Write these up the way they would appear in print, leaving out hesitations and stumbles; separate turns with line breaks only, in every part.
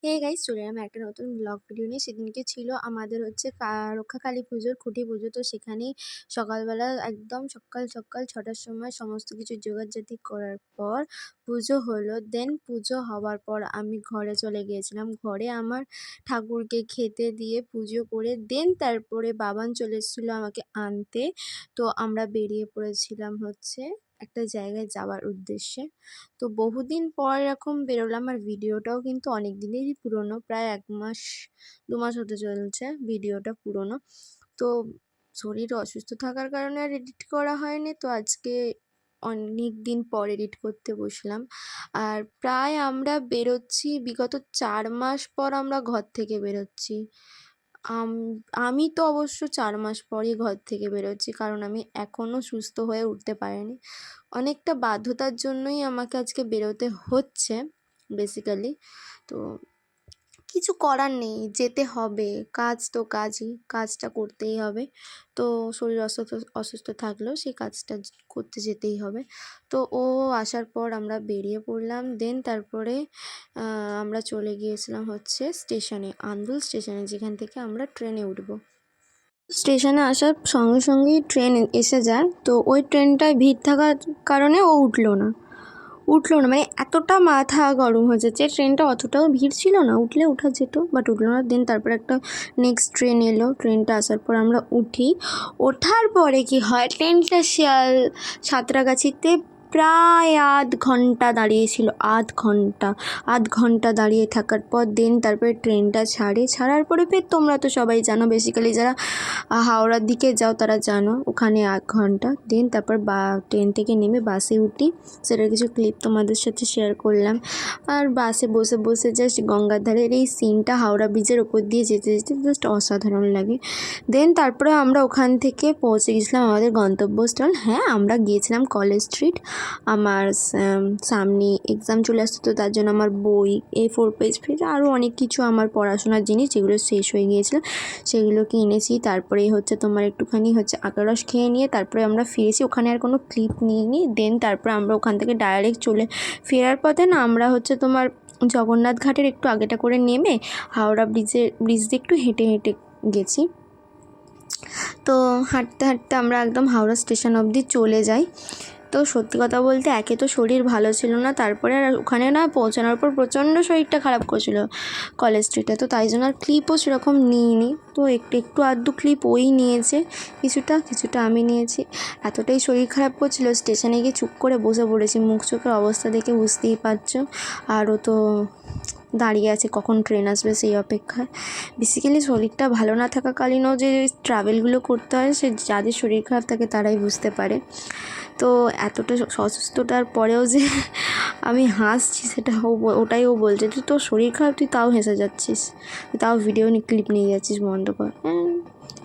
Hey guys, চলে এলাম একটা নতুন ব্লগ ভিডিও নিয়ে। সেদিনকে ছিল আমাদের হচ্ছে রক্ষাকালী পুজোর খুঁটি পুজো। তো সেখানেই সকালবেলা একদম সকাল সকাল 6টার সময় সমস্ত কিছু জোগাড়জাতি করার পর পুজো হলো। দেন পুজো হওয়ার পর আমি ঘরে চলে গিয়েছিলাম। ঘরে আমার ঠাকুরকে খেতে দিয়ে পুজো করে দেন তারপরে বাবান চলে এসেছিলো আমাকে আনতে। তো আমরা বেরিয়ে পড়েছিলাম হচ্ছে একটা জায়গায় যাওয়ার উদ্দেশ্যে। তো বহুদিন পর এরকম বেরোলাম, আর ভিডিওটাও কিন্তু অনেক দিনেরই পুরনো, প্রায় 1 মাস 2 মাস হতে চলছে ভিডিওটা পুরনো। তো শরীর অসুস্থ থাকার কারণে আর এডিট করা হয়নি। তো আজকে অনেক দিন পর এডিট করতে বসলাম। আর প্রায় আমরা বেরোচ্ছি বিগত 4 মাস পর আমরা ঘর থেকে বেরোচ্ছি। আমি তো অবশ্য 4 মাস পরই ঘর থেকে বেরোচ্ছি, কারণ আমি এখনও সুস্থ হয়ে উঠতে পারিনি। অনেকটা বাধ্যতার জন্যই আমাকে আজকে বেরোতে হচ্ছে বেসিক্যালি। তো কিছু করার নেই, যেতে হবে। কাজ তো কাজই, কাজটা করতেই হবে। তো শরীর অসুস্থ থাকলেও সেই কাজটা করতে যেতেই হবে। তো ও আসার পর আমরা বেরিয়ে পড়লাম। দেন তারপরে আমরা চলে গিয়েছিলাম হচ্ছে স্টেশনে, আন্দুল স্টেশনে, যেখান থেকে আমরা ট্রেনে উঠবো। স্টেশনে আসার সঙ্গে সঙ্গেই ট্রেন এসে যায়। তো ওই ট্রেনটায় ভিড় থাকার কারণে ও উঠলো না, মানে এতটা মাথা গরম হয়ে যাচ্ছে। ট্রেনটা অতটাও ভিড় ছিল না, উঠলে ওঠা যেত, বাট উঠলো না। দেন তারপর একটা নেক্সট ট্রেন এলো। ট্রেনটা আসার পর আমরা উঠি। ওঠার পরে কি হয়, ট্রেনটা সাঁতরাগাছিতে প্রায় আধ ঘন্টা দাঁড়িয়েছিল। আধ ঘন্টা দাঁড়িয়ে থাকার পর দেন তারপরে ট্রেনটা ছাড়ার পরে ফের তোমরা তো সবাই জানো, বেসিক্যালি যারা হাওড়ার দিকে যাও তারা জানো, ওখানে 1 ঘন্টা। দেন তারপর ট্রেন থেকে নেমে বাসে উঠি। সেটার কিছু ক্লিপ তোমাদের সাথে শেয়ার করলাম। আর বাসে বসে বসে জাস্ট গঙ্গার ধারের এই সিনটা হাওড়া ব্রিজের ওপর দিয়ে যেতে যেতে জাস্ট অসাধারণ লাগে। দেন তারপরে আমরা ওখান থেকে পৌঁছে গেছিলাম আমাদের গন্তব্যস্থল। হ্যাঁ, আমরা গিয়েছিলাম কলেজ স্ট্রিট। আমার সামনে এক্সাম চলে আসতো, তো তার জন্য আমার বই, A4 পেজ আরও অনেক কিছু আমার পড়াশোনার জিনিস যেগুলো শেষ হয়ে গিয়েছিলো সেগুলোকে এনেছি। তারপরে হচ্ছে তোমার একটুখানি হচ্ছে আনারস খেয়ে নিয়ে তারপরে আমরা ফিরেছি। ওখানে আর কোনো ক্লিপ নিইনি। দেন তারপরে আমরা ওখান থেকে ডাইরেক্ট ফেরার পথে না আমরা হচ্ছে তোমার জগন্নাথ ঘাটের একটু আগেটা করে নেমে হাওড়া ব্রিজ দিয়ে একটু হেঁটে হেঁটে গেছি। তো হাঁটতে হাঁটতে আমরা একদম হাওড়া স্টেশন অবধি চলে যাই। তো সত্যি কথা বলতে একে তো শরীর ভালো ছিল না, তারপরে আর ওখানে না পৌঁছানোর পর প্রচণ্ড শরীরটা খারাপ করছিল কলেজ স্ট্রিটে। তো তাই জন্য আর ক্লিপও সেরকম নিইনি। তো একটু আধটু ক্লিপ ওই নিয়েছে, কিছুটা আমি নিয়েছি। এতটাই শরীর খারাপ করছিল, স্টেশনে গিয়ে চুপ করে বসে পড়েছি। মুখ চোখের অবস্থা দেখে বুঝতেই পারছো। আরও তো দাঁড়িয়ে আছে কখন ট্রেন আসবে সেই অপেক্ষায়। বেসিক্যালি শরীরটা ভালো না থাকাকালীনও যে ট্রাভেলগুলো করতে হয়, সে যাদের শরীর খারাপ থাকে তারাই বুঝতে পারে। তো এতটা অসুস্থতার পরেও যে আমি হাসছি সেটা ওটাই ও বলছে, তুই তোর শরীর খারাপ তুই তাও হেসে যাচ্ছিস, তাও ভিডিও ক্লিপ নিয়ে যাচ্ছিস, বন্ধ কর।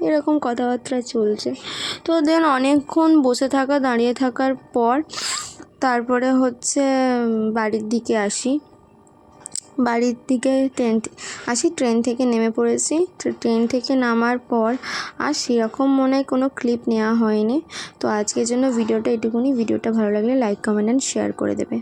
এরকম কথাবার্তা চলছে। তো দেন অনেকক্ষণ বসে দাঁড়িয়ে থাকার পর তারপরে হচ্ছে বাড়ির দিকে আসি। ট্রেন থেকে নেমে পড়েছি। তো ট্রেন থেকে নামার পর আর সেরকম মনে হয় কোনো ক্লিপ নেওয়া হয়নি। তো আজকের জন্য ভিডিওটা এটুকুনি। ভিডিওটা ভালো লাগলে লাইক, কমেন্ট অ্যান্ড শেয়ার করে দেবে।